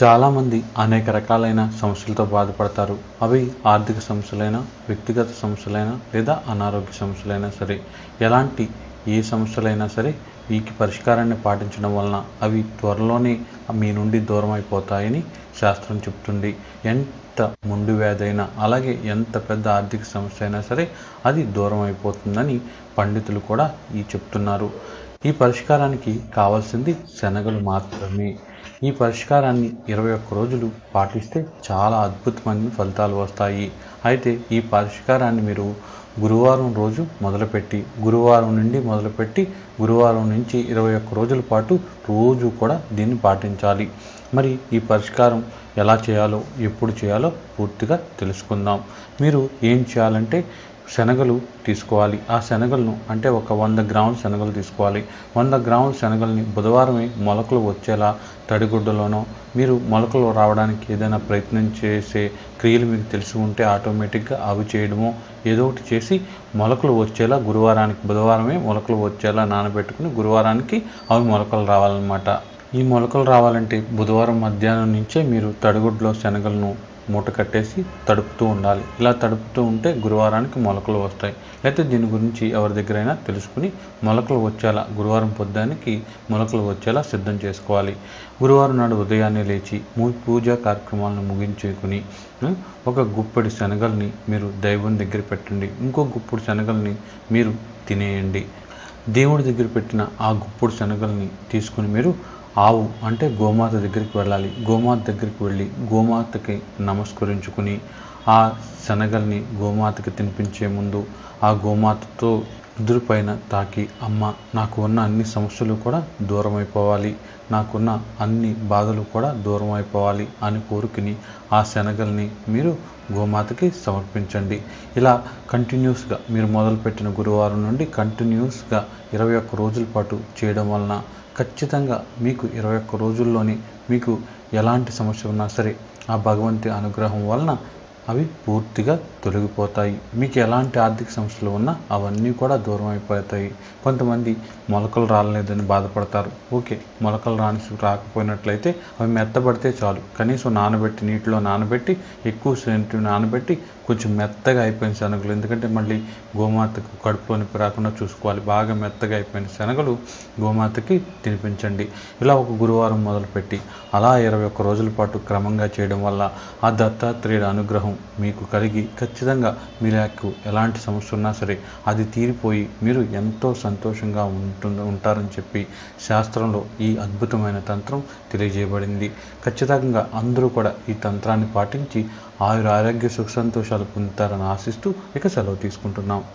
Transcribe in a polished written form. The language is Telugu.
చాలామంది అనేక రకాలైన సమస్యలతో బాధపడతారు. అవి ఆర్థిక సమస్యలైనా, వ్యక్తిగత సమస్యలైనా లేదా అనారోగ్య సమస్యలైనా సరే, ఎలాంటి ఏ సమస్యలైనా సరే వీటి పరిష్కారాన్ని పాటించడం వలన అవి త్వరలోనే మీ నుండి దూరం అయిపోతాయని శాస్త్రం చెప్తుంది. ఎంత మొండి వ్యాధి అయినా, అలాగే ఎంత పెద్ద ఆర్థిక సమస్య అయినా సరే అది దూరం అయిపోతుందని పండితులు కూడా చెప్తున్నారు. ఈ పరిష్కారానికి కావాల్సింది శనగలు మాత్రమే. ఈ పరిష్కారాన్ని 21 రోజులు పాటిస్తే చాలా అద్భుతమైన ఫలితాలు వస్తాయి. అయితే ఈ పరిష్కారాన్ని మీరు గురువారం రోజు మొదలుపెట్టి, గురువారం నుంచి 21 రోజుల పాటు రోజు కూడా దీన్ని పాటించాలి. మరి ఈ పరిష్కారం ఎలా చేయాలో, ఎప్పుడు చేయాలో పూర్తిగా తెలుసుకుందాం. మీరు ఏం చేయాలంటే శనగలు తీసుకోవాలి. ఆ శనగలను అంటే ఒక 100 గ్రాముల శనగలు తీసుకోవాలి. 100 గ్రాముల శనగల్ని బుధవారమే మొలకలు వచ్చేలా తడిగుడ్డలోనో, మీరు మొలకలు రావడానికి ఏదైనా ప్రయత్నం చేసే క్రియలు మీకు తెలిసి ఉంటే ఆటోమేటిక్గా అవి చేయడమో ఏదో ఒకటి చేసి మొలకలు వచ్చేలా బుధవారమే మొలకలు వచ్చేలా నానబెట్టుకుని గురువారానికి అవి మొలకలు రావాలన్నమాట. ఈ మొలకలు రావాలంటే బుధవారం మధ్యాహ్నం నుంచే మీరు తడిగుడ్డలో శనగలను మూట కట్టేసి తడుపుతూ ఉండాలి. ఇలా తడుపుతూ ఉంటే గురువారానికి మొలకలు వస్తాయి. అయితే దీని గురించి ఎవరి దగ్గరైనా తెలుసుకుని మొలకలు వచ్చేలా గురువారం పొద్దునికి మొలకలు వచ్చేలా సిద్ధం చేసుకోవాలి. గురువారం నాడు ఉదయాన్నే లేచి పూజా కార్యక్రమాలను ముగించుకుని ఒక గుప్పెడి శనగల్ని మీరు దైవం దగ్గర పెట్టండి. ఇంకో గుప్పుడు శనగల్ని మీరు తినేయండి. దేవుడి దగ్గర పెట్టిన ఆ గుప్పుడు శనగల్ని తీసుకుని మీరు ఆవు అంటే గోమాత దగ్గరికి వెళ్ళాలి. గోమాత దగ్గరికి వెళ్ళి గోమాతకి నమస్కరించుకుని ఆ శనగల్ని గోమాతకి తినిపించే ముందు ఆ గోమాతతో ఎదురుపైన తాకి, అమ్మ నాకు ఉన్న అన్ని సమస్యలు కూడా దూరం అయిపోవాలి, నాకున్న అన్ని బాధలు కూడా దూరం అయిపోవాలి అని కోరుకుని ఆ శనగల్ని మీరు గోమాతకి సమర్పించండి. ఇలా కంటిన్యూస్గా మీరు మొదలుపెట్టిన గురువారం నుండి కంటిన్యూస్గా 21 రోజుల పాటు చేయడం వలన ఖచ్చితంగా మీకు 21 రోజుల్లోని మీకు ఎలాంటి సమస్య ఉన్నా సరే ఆ భగవంతుడి అనుగ్రహం వలన అవి పూర్తిగా తొలగిపోతాయి. మీకు ఎలాంటి ఆర్థిక సమస్యలు ఉన్నా అవన్నీ కూడా దూరం అయిపోతాయి. కొంతమంది మొలకలు రాలేదని బాధపడతారు. ఓకే, మొలకలు రాకపోయినట్లయితే అవి మెత్తబడితే చాలు. కనీసం నీటిలో నానబెట్టి ఎక్కువ సేపు నానబెట్టి కొంచెం మెత్తగా అయిపోయిన శనగలు, ఎందుకంటే మళ్ళీ గోమాతకు కడుపులో నొప్పి రాకుండా చూసుకోవాలి. బాగా మెత్తగా అయిపోయిన శనగలు గోమాతకి తినిపించండి. ఇలా ఒక గురువారం మొదలుపెట్టి అలా 21 రోజుల పాటు క్రమంగా చేయడం వల్ల ఆ దత్తాత్రేయుడి అనుగ్రహం మీకు కలిగి ఖచ్చితంగా మీకు ఎలాంటి సమస్య ఉన్నా సరే అది తీరిపోయి మీరు ఎంతో సంతోషంగా ఉంటారని చెప్పి శాస్త్రంలో ఈ అద్భుతమైన తంత్రం తెలియజేయబడింది. ఖచ్చితంగా అందరూ కూడా ఈ తంత్రాన్ని పాటించి ఆరోగ్య సుఖ సంతోషాలు పొందుతారని ఆశిస్తూ ఇక సెలవు తీసుకుంటున్నాం.